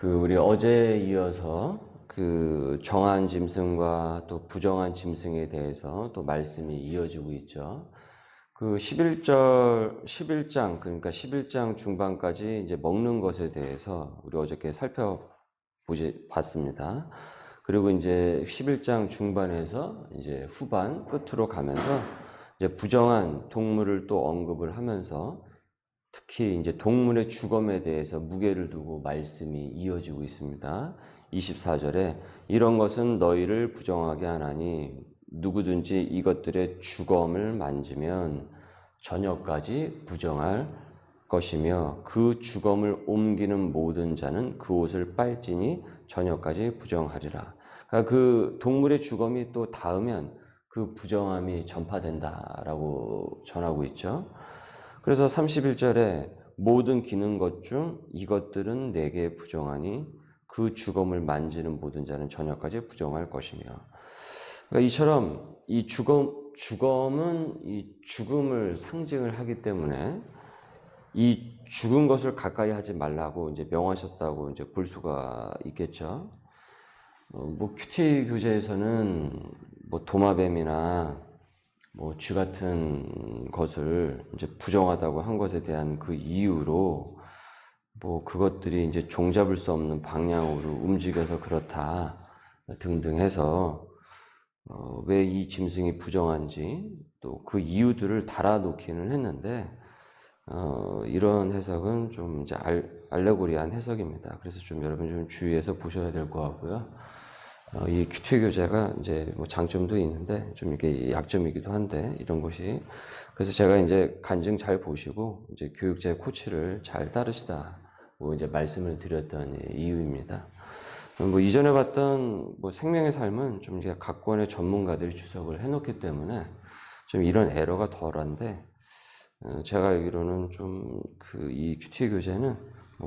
우리 어제에 이어서 정한 짐승과 또 부정한 짐승에 대해서 또 말씀이 이어지고 있죠. 11장, 그러니까 11장 중반까지 이제 먹는 것에 대해서 우리 어저께 봤습니다. 그리고 이제 11장 중반에서 이제 후반 끝으로 가면서 이제 부정한 동물을 또 언급을 하면서 특히 이제 동물의 죽음에 대해서 무게를 두고 말씀이 이어지고 있습니다. 24절에 이런 것은 너희를 부정하게 하나니 누구든지 이것들의 죽음을 만지면 저녁까지 부정할 것이며 그 죽음을 옮기는 모든 자는 그 옷을 빨지니 저녁까지 부정하리라. 그러니까 그 동물의 죽음이 또 닿으면 그 부정함이 전파된다라고 전하고 있죠. 그래서 31절에 모든 기는 것 중 이것들은 내게 부정하니 그 죽음을 만지는 모든 자는 저녁까지 부정할 것이며, 그러니까 이처럼 이 죽음은 이 죽음을 상징을 하기 때문에 이 죽은 것을 가까이 하지 말라고 이제 명하셨다고 이제 볼 수가 있겠죠. 큐티 교재에서는 도마뱀이나 쥐 같은 것을 이제 부정하다고 한 것에 대한 그 이유로 그것들이 이제 종잡을 수 없는 방향으로 움직여서 그렇다 등등 해서 왜 이 짐승이 부정한지 또 그 이유들을 달아놓기는 했는데 이런 해석은 좀 이제 알레고리한 해석입니다. 그래서 좀 여러분 좀 주의해서 보셔야 될 것 같고요. 이 큐티 교재가 이제 장점도 있는데 좀 이게 약점이기도 한데 이런 것이, 그래서 제가 이제 간증 잘 보시고 이제 교육제 코치를 잘 따르시다고 이제 말씀을 드렸던 이유입니다. 이전에 봤던 생명의 삶은 좀 이제 각권의 전문가들이 주석을 해놓기 때문에 좀 이런 에러가 덜한데, 제가 알기로는 좀 이 큐티 교재는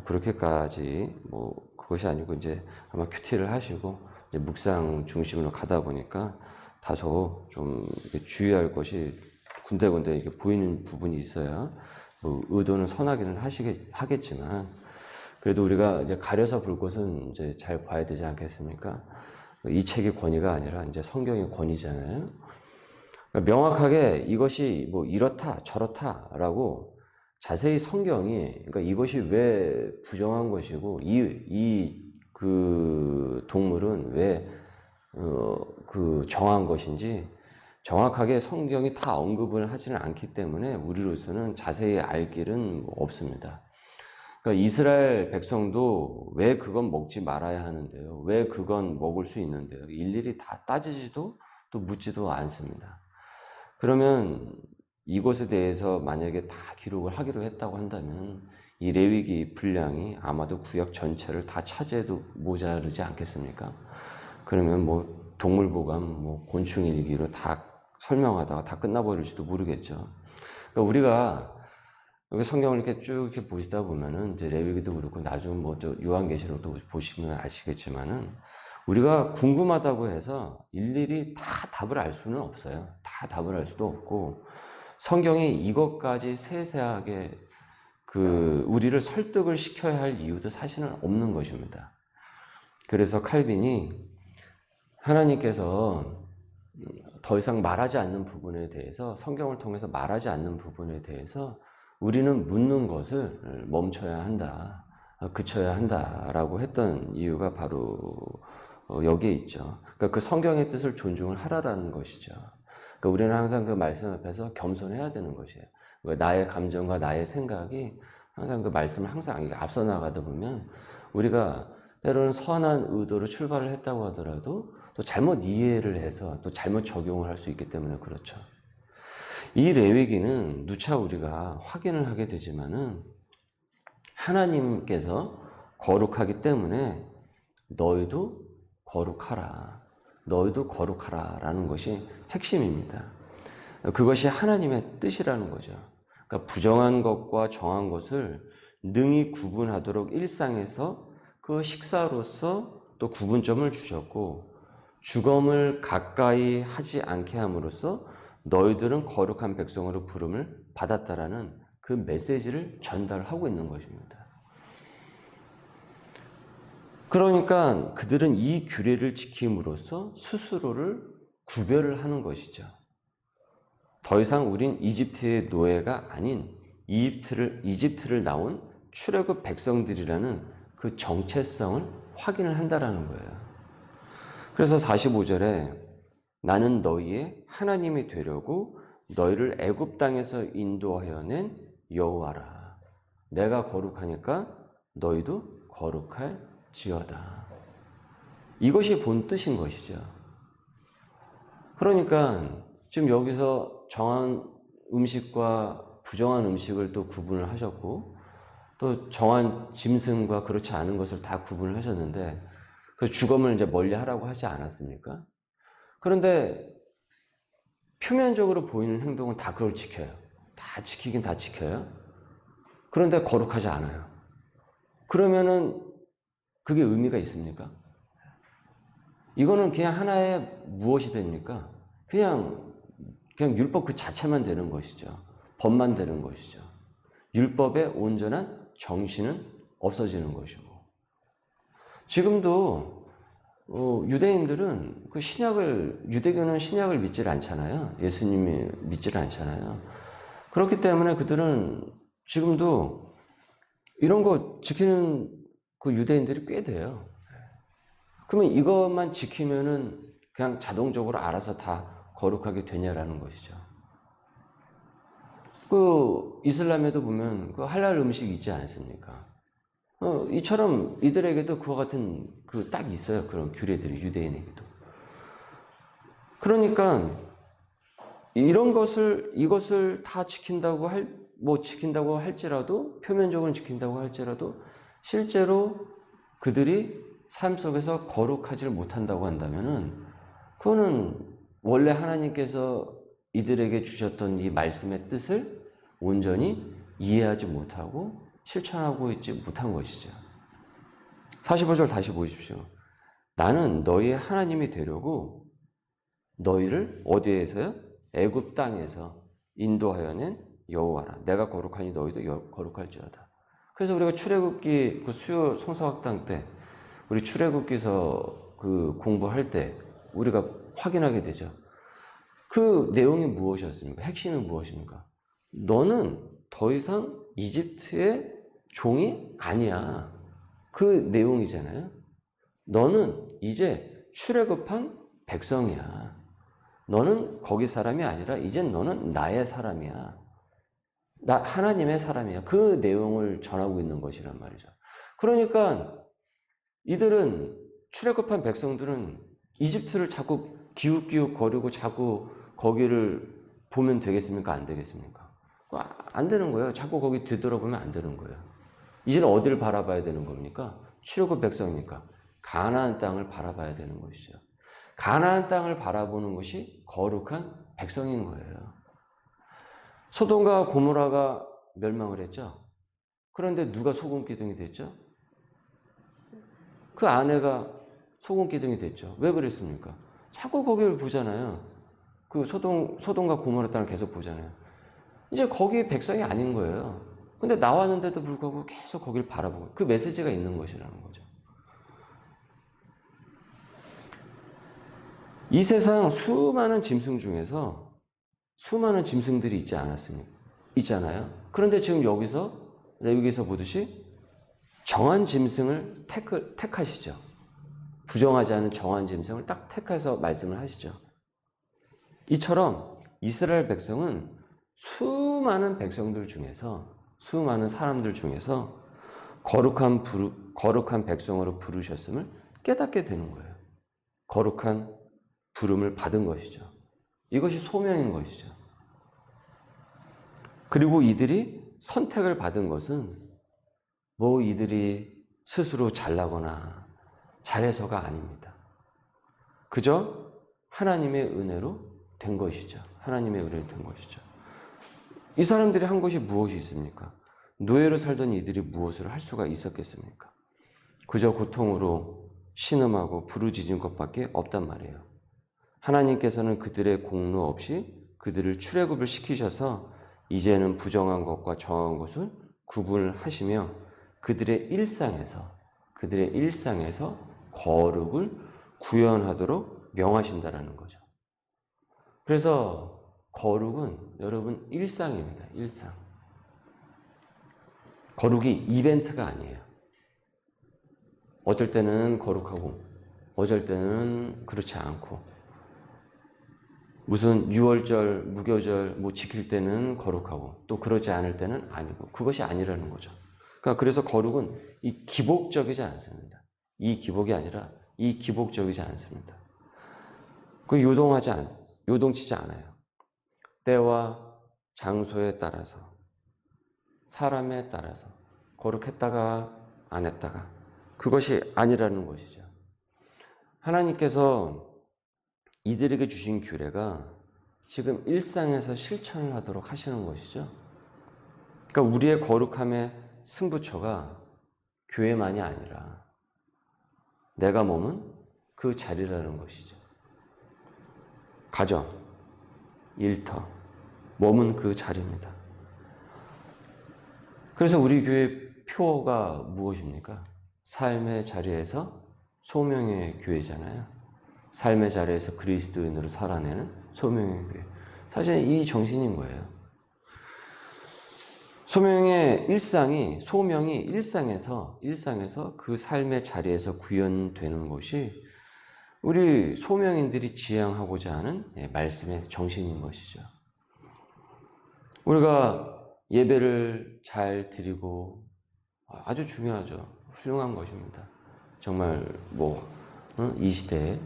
그렇게까지 그것이 아니고 이제 아마 큐티를 하시고 이제 묵상 중심으로 가다 보니까 다소 좀 주의할 것이 군데군데 이렇게 보이는 부분이 있어야 의도는 선하기는 하겠지만, 그래도 우리가 이제 가려서 볼 것은 이제 잘 봐야 되지 않겠습니까? 이 책의 권위가 아니라 이제 성경의 권위잖아요. 그러니까 명확하게 이것이 이렇다 저렇다라고 자세히 성경이, 그러니까 이것이 왜 부정한 것이고 그 동물은 왜 정한 것인지 정확하게 성경이 다 언급을 하지는 않기 때문에 우리로서는 자세히 알 길은 없습니다. 그러니까 이스라엘 백성도 왜 그건 먹지 말아야 하는데요, 왜 그건 먹을 수 있는데요, 일일이 다 따지지도 또 묻지도 않습니다. 그러면 이것에 대해서 만약에 다 기록을 하기로 했다고 한다면 이 레위기 분량이 아마도 구약 전체를 다 차지해도 모자르지 않겠습니까? 그러면 동물보감, 곤충일기로 다 설명하다가 다 끝나버릴지도 모르겠죠. 그러니까 우리가 여기 성경을 이렇게 쭉 이렇게 보시다 보면은 이제 레위기도 그렇고 나중 요한계시록도 보시면 아시겠지만은 우리가 궁금하다고 해서 일일이 다 답을 알 수는 없어요. 다 답을 알 수도 없고, 성경이 이것까지 세세하게 우리를 설득을 시켜야 할 이유도 사실은 없는 것입니다. 그래서 칼빈이 하나님께서 더 이상 말하지 않는 부분에 대해서, 성경을 통해서 말하지 않는 부분에 대해서 우리는 묻는 것을 멈춰야 한다, 그쳐야 한다라고 했던 이유가 바로 여기에 있죠. 그러니까 그 성경의 뜻을 존중을 하라라는 것이죠. 그러니까 우리는 항상 그 말씀 앞에서 겸손해야 되는 것이에요. 나의 감정과 나의 생각이 항상 그 말씀을 항상 앞서 나가다 보면 우리가 때로는 선한 의도로 출발을 했다고 하더라도 또 잘못 이해를 해서 또 잘못 적용을 할 수 있기 때문에 그렇죠. 이 레위기는 누차 우리가 확인을 하게 되지만은 하나님께서 거룩하기 때문에 너희도 거룩하라, 너희도 거룩하라 라는 것이 핵심입니다. 그것이 하나님의 뜻이라는 거죠. 그러니까 부정한 것과 정한 것을 능히 구분하도록 일상에서 그 식사로서 또 구분점을 주셨고, 죽음을 가까이 하지 않게 함으로써 너희들은 거룩한 백성으로 부름을 받았다라는 그 메시지를 전달하고 있는 것입니다. 그러니까 그들은 이 규례를 지킴으로써 스스로를 구별을 하는 것이죠. 더 이상 우린 이집트의 노예가 아닌 이집트를 나온 출애굽 백성들이라는 그 정체성을 확인을 한다라는 거예요. 그래서 45절에 나는 너희의 하나님이 되려고 너희를 애굽 땅에서 인도하여 낸 여호와라. 내가 거룩하니까 너희도 거룩할지어다. 이것이 본 뜻인 것이죠. 그러니까 지금 여기서 정한 음식과 부정한 음식을 또 구분을 하셨고, 또 정한 짐승과 그렇지 않은 것을 다 구분을 하셨는데, 그 주검을 이제 멀리 하라고 하지 않았습니까? 그런데 표면적으로 보이는 행동은 다 그걸 지켜요. 다 지키긴 다 지켜요. 그런데 거룩하지 않아요. 그러면은 그게 의미가 있습니까? 이거는 그냥 하나의 무엇이 됩니까? 그냥 율법 그 자체만 되는 것이죠. 법만 되는 것이죠. 율법의 온전한 정신은 없어지는 것이고. 지금도 유대인들은 그 유대교는 신약을 믿질 않잖아요. 예수님이 믿질 않잖아요. 그렇기 때문에 그들은 지금도 이런 거 지키는 그 유대인들이 꽤 돼요. 그러면 이것만 지키면은 그냥 자동적으로 알아서 다 거룩하게 되냐라는 것이죠. 그 이슬람에도 보면 그 할랄 음식이 있지 않습니까? 이처럼 이들에게도 그와 같은 그 딱 있어요. 그런 규례들이 유대인에게도. 그러니까 이것을 다 지킨다고 지킨다고 할지라도, 표면적으로 지킨다고 할지라도 실제로 그들이 삶 속에서 거룩하지를 못한다고 한다면은 그거는 원래 하나님께서 이들에게 주셨던 이 말씀의 뜻을 온전히 이해하지 못하고 실천하고 있지 못한 것이죠. 45절 다시 보십시오. 나는 너희의 하나님이 되려고 너희를 어디에서요? 애굽 땅에서 인도하여 낸 여호와라. 내가 거룩하니 너희도 거룩할지어다. 그래서 우리가 출애굽기 그 수요 성서학당 때 우리 출애굽기서 그 공부할 때 우리가 확인하게 되죠. 그 내용이 무엇이었습니까? 핵심은 무엇입니까? 너는 더 이상 이집트의 종이 아니야. 그 내용이잖아요. 너는 이제 출애굽한 백성이야. 너는 거기 사람이 아니라 이젠 너는 나의 사람이야. 나 하나님의 사람이야. 그 내용을 전하고 있는 것이란 말이죠. 그러니까 이들은 출애굽한 백성들은 이집트를 자꾸 기웃기웃 거리고 자꾸 거기를 보면 되겠습니까? 안 되겠습니까? 안 되는 거예요. 자꾸 거기 되돌아보면 안 되는 거예요. 이제는 어디를 바라봐야 되는 겁니까? 출애굽 백성이니까 가나안 땅을 바라봐야 되는 것이죠. 가나안 땅을 바라보는 것이 거룩한 백성인 거예요. 소돔과 고모라가 멸망을 했죠. 그런데 누가 소금 기둥이 됐죠? 그 아내가 소금 기둥이 됐죠. 왜 그랬습니까? 자꾸 거기를 보잖아요. 그 소돔과 고모라 땅을 계속 보잖아요. 이제 거기 백성이 아닌 거예요. 근데 나왔는데도 불구하고 계속 거기를 바라보고 그 메시지가 있는 것이라는 거죠. 이 세상 수많은 짐승 중에서 수많은 짐승들이 있지 않았습니까? 있잖아요. 그런데 지금 여기서 레위기에서 보듯이 정한 짐승을 택하시죠. 부정하지 않은 정한 짐승을 딱 택해서 말씀을 하시죠. 이처럼 이스라엘 백성은 수많은 백성들 중에서 수많은 사람들 중에서 거룩한 백성으로 부르셨음을 깨닫게 되는 거예요. 거룩한 부름을 받은 것이죠. 이것이 소명인 것이죠. 그리고 이들이 선택을 받은 것은 이들이 스스로 잘나거나 잘해서가 아닙니다. 그저 하나님의 은혜로 된 것이죠. 하나님의 은혜로 된 것이죠. 이 사람들이 한 것이 무엇이 있습니까? 노예로 살던 이들이 무엇을 할 수가 있었겠습니까? 그저 고통으로 신음하고 부르짖은 것밖에 없단 말이에요. 하나님께서는 그들의 공로 없이 그들을 출애굽을 시키셔서 이제는 부정한 것과 정한 것을 구분을 하시며 그들의 일상에서 그들의 일상에서 거룩을 구현하도록 명하신다라는 거죠. 그래서 거룩은 여러분 일상입니다. 일상. 거룩이 이벤트가 아니에요. 어쩔 때는 거룩하고 어쩔 때는 그렇지 않고, 무슨 유월절, 무교절 뭐 지킬 때는 거룩하고 또 그러지 않을 때는 아니고, 그것이 아니라는 거죠. 그러니까 그래서 거룩은 이 기복적이지 않습니다. 이 기복이 아니라 이 기복적이지 않습니다. 그 요동치지 않아요. 때와 장소에 따라서, 사람에 따라서 거룩했다가 안 했다가, 그것이 아니라는 것이죠. 하나님께서 이들에게 주신 규례가 지금 일상에서 실천을 하도록 하시는 것이죠. 그러니까 우리의 거룩함의 승부처가 교회만이 아니라 내가 머문 그 자리라는 것이죠. 가정, 일터, 머문 그 자리입니다. 그래서 우리 교회 표어가 무엇입니까? 삶의 자리에서 소명의 교회잖아요. 삶의 자리에서 그리스도인으로 살아내는 소명의 교회. 사실 이 정신인 거예요. 소명이 일상에서 그 삶의 자리에서 구현되는 것이 우리 소명인들이 지향하고자 하는 말씀의 정신인 것이죠. 우리가 예배를 잘 드리고 아주 중요하죠. 훌륭한 것입니다. 정말 이 시대에.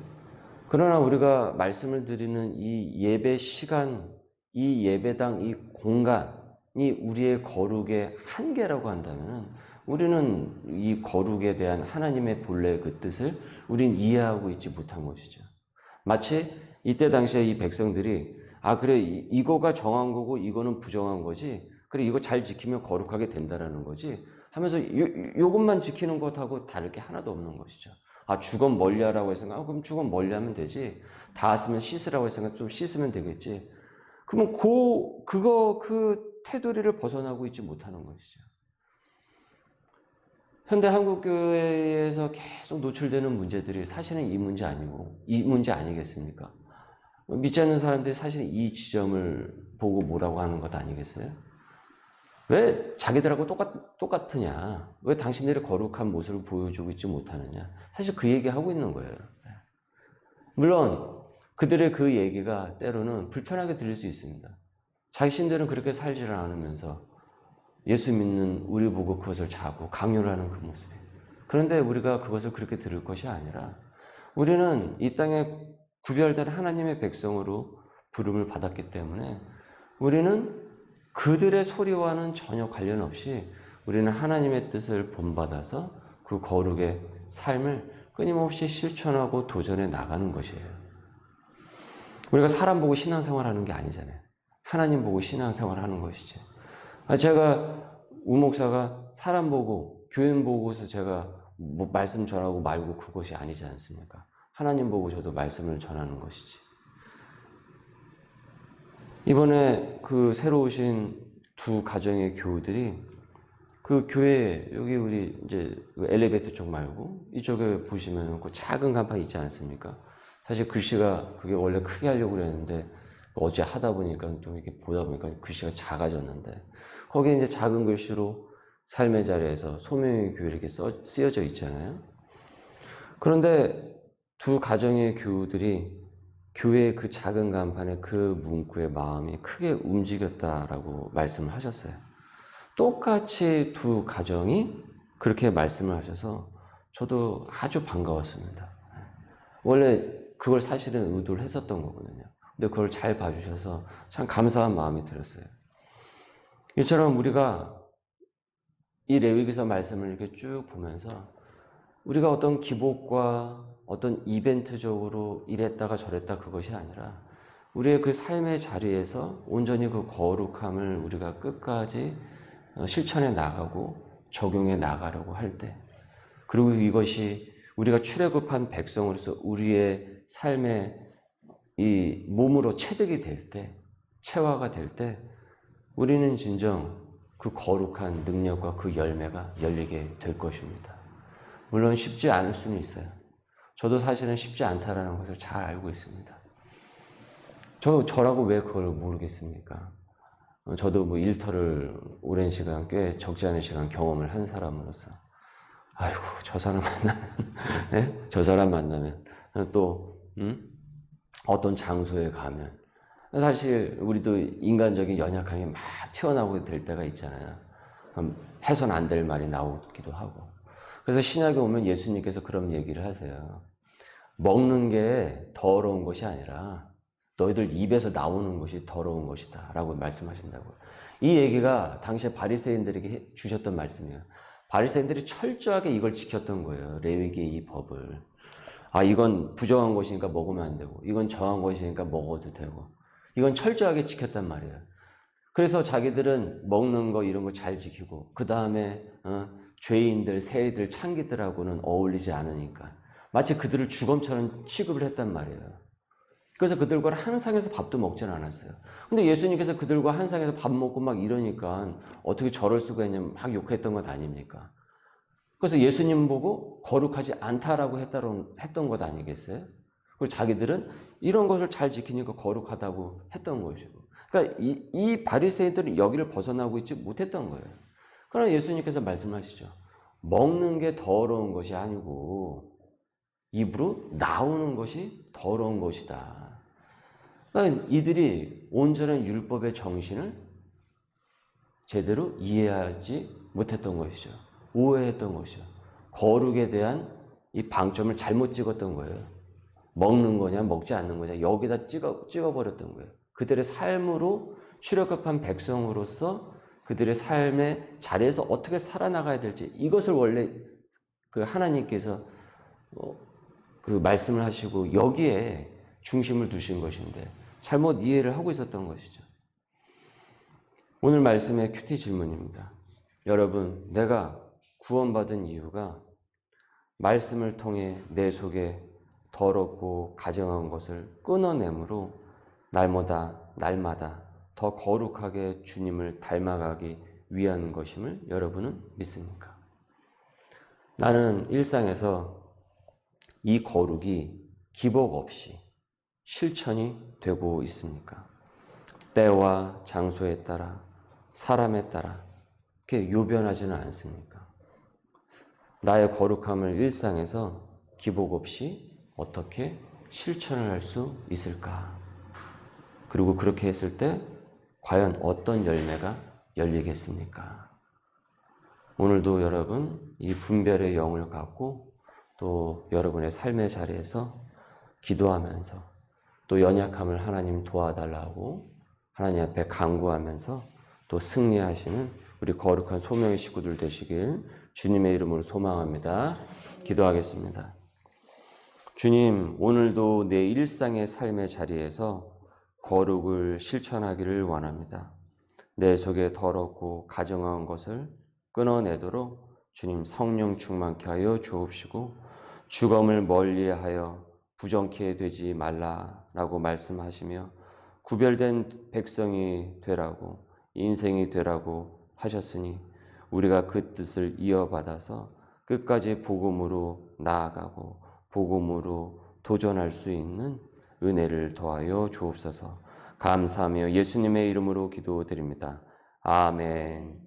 그러나 우리가 말씀을 드리는 이 예배 시간, 이 예배당, 이 공간이 우리의 거룩의 한계라고 한다면 우리는 이 거룩에 대한 하나님의 본래의 그 뜻을 우린 이해하고 있지 못한 것이죠. 마치 이때 당시에 이 백성들이 그래, 이거가 정한 거고 이거는 부정한 거지, 그래 이거 잘 지키면 거룩하게 된다라는 거지 하면서 요것만 지키는 것하고 다를 게 하나도 없는 것이죠. 주건 멀리하라고 했으니까 그럼 주건 멀리하면 되지. 닿았으면 씻으라고 했으니까 좀 씻으면 되겠지. 그러면 그 테두리를 벗어나고 있지 못하는 것이죠. 현대 한국교회에서 계속 노출되는 문제들이 사실은 이 문제 아니고 이 문제 아니겠습니까? 믿지 않는 사람들이 사실은 이 지점을 보고 뭐라고 하는 것 아니겠어요? 왜 자기들하고 똑같으냐? 왜 당신들이 거룩한 모습을 보여주고 있지 못하느냐? 사실 그 얘기하고 있는 거예요. 물론 그들의 그 얘기가 때로는 불편하게 들릴 수 있습니다. 자신들은 그렇게 살지를 않으면서 예수 믿는 우리 보고 그것을 자꾸 강요를 하는 그 모습이. 그런데 우리가 그것을 그렇게 들을 것이 아니라 우리는 이 땅에 구별된 하나님의 백성으로 부름을 받았기 때문에 우리는 그들의 소리와는 전혀 관련 없이 우리는 하나님의 뜻을 본받아서 그 거룩의 삶을 끊임없이 실천하고 도전해 나가는 것이에요. 우리가 사람 보고 신앙생활 하는 게 아니잖아요. 하나님 보고 신앙생활 하는 것이지. 제가 우목사가 사람 보고 교인 보고서 제가 말씀 전하고 말고 그것이 아니지 않습니까? 하나님 보고 저도 말씀을 전하는 것이지. 이번에 그 새로 오신 두 가정의 교우들이 그 교회, 여기 우리 이제 엘리베이터 쪽 말고 이쪽에 보시면 그 작은 간판 있지 않습니까? 사실 글씨가 그게 원래 크게 하려고 그랬는데 어제 하다 보니까 또 이렇게 보다 보니까 글씨가 작아졌는데 거기에 이제 작은 글씨로 삶의 자리에서 소명의 교회 이렇게 쓰여져 있잖아요. 그런데 두 가정의 교우들이 교회의 그 작은 간판에 그 문구의 마음이 크게 움직였다라고 말씀을 하셨어요. 똑같이 두 가정이 그렇게 말씀을 하셔서 저도 아주 반가웠습니다. 원래 그걸 사실은 의도를 했었던 거거든요. 근데 그걸 잘 봐주셔서 참 감사한 마음이 들었어요. 이처럼 우리가 이 레위기서 말씀을 이렇게 쭉 보면서 우리가 어떤 기복과 어떤 이벤트적으로 이랬다가 저랬다 그것이 아니라 우리의 그 삶의 자리에서 온전히 그 거룩함을 우리가 끝까지 실천해 나가고 적용해 나가려고 할 때, 그리고 이것이 우리가 출애굽한 백성으로서 우리의 삶의 이 몸으로 체득이 될 때, 체화가 될 때 우리는 진정 그 거룩한 능력과 그 열매가 열리게 될 것입니다. 물론 쉽지 않을 수는 있어요. 저도 사실은 쉽지 않다라는 것을 잘 알고 있습니다. 저라고 왜 그걸 모르겠습니까? 저도 뭐 일터를 오랜 시간, 꽤 적지 않은 시간 경험을 한 사람으로서, 아이고, 저 사람 만나면, 네? 저 사람 만나면, 또, 어떤 장소에 가면, 사실 우리도 인간적인 연약함이 막 튀어나오게 될 때가 있잖아요. 해서는 안 될 말이 나오기도 하고. 그래서 신약에 오면 예수님께서 그런 얘기를 하세요. 먹는 게 더러운 것이 아니라 너희들 입에서 나오는 것이 더러운 것이다 라고 말씀하신다고. 이 얘기가 당시에 바리새인들에게 주셨던 말씀이에요. 바리새인들이 철저하게 이걸 지켰던 거예요. 레위기의 이 법을. 아, 이건 부정한 것이니까 먹으면 안 되고, 이건 정한 것이니까 먹어도 되고, 이건 철저하게 지켰단 말이에요. 그래서 자기들은 먹는 거 이런 거 잘 지키고, 그 다음에 죄인들, 세리들, 창기들하고는 어울리지 않으니까 마치 그들을 주검처럼 취급을 했단 말이에요. 그래서 그들과 한 상에서 밥도 먹진 않았어요. 근데 예수님께서 그들과 한 상에서 밥 먹고 막 이러니까 어떻게 저럴 수가 있냐 막 욕했던 것 아닙니까? 그래서 예수님 보고 거룩하지 않다라고 했던 것 아니겠어요? 그리고 자기들은 이런 것을 잘 지키니까 거룩하다고 했던 것이고. 그러니까 이 바리새인들은 여기를 벗어나고 있지 못했던 거예요. 그러나 예수님께서 말씀하시죠. 먹는 게 더러운 것이 아니고 입으로 나오는 것이 더러운 것이다. 그러니까 이들이 온전한 율법의 정신을 제대로 이해하지 못했던 것이죠. 오해했던 것이죠. 거룩에 대한 이 방점을 잘못 찍었던 거예요. 먹는 거냐 먹지 않는 거냐 여기다 찍어버렸던 거예요. 그들의 삶으로 출애굽한 백성으로서 그들의 삶의 자리에서 어떻게 살아나가야 될지 이것을 원래 그 하나님께서 그 말씀을 하시고 여기에 중심을 두신 것인데 잘못 이해를 하고 있었던 것이죠. 오늘 말씀의 큐티 질문입니다. 여러분, 내가 구원받은 이유가 말씀을 통해 내 속에 더럽고 가증한 것을 끊어내므로 날마다 더 거룩하게 주님을 닮아가기 위한 것임을 여러분은 믿습니까? 나는 일상에서 이 거룩이 기복 없이 실천이 되고 있습니까? 때와 장소에 따라 사람에 따라 그렇게 요변하지는 않습니까? 나의 거룩함을 일상에서 기복 없이 어떻게 실천을 할 수 있을까? 그리고 그렇게 했을 때 과연 어떤 열매가 열리겠습니까? 오늘도 여러분 이 분별의 영을 갖고 또 여러분의 삶의 자리에서 기도하면서 또 연약함을 하나님 도와달라고 하나님 앞에 간구하면서 또 승리하시는 우리 거룩한 소명의 식구들 되시길 주님의 이름으로 소망합니다. 기도하겠습니다. 주님, 오늘도 내 일상의 삶의 자리에서 거룩을 실천하기를 원합니다. 내 속에 더럽고 가증한 것을 끊어내도록 주님 성령 충만케 하여 주옵시고 주검을 멀리하여 부정케 되지 말라라고 말씀하시며 구별된 백성이 되라고 인생이 되라고 하셨으니 우리가 그 뜻을 이어받아서 끝까지 복음으로 나아가고 복음으로 도전할 수 있는 은혜를 더하여 주옵소서. 감사하며 예수님의 이름으로 기도드립니다. 아멘.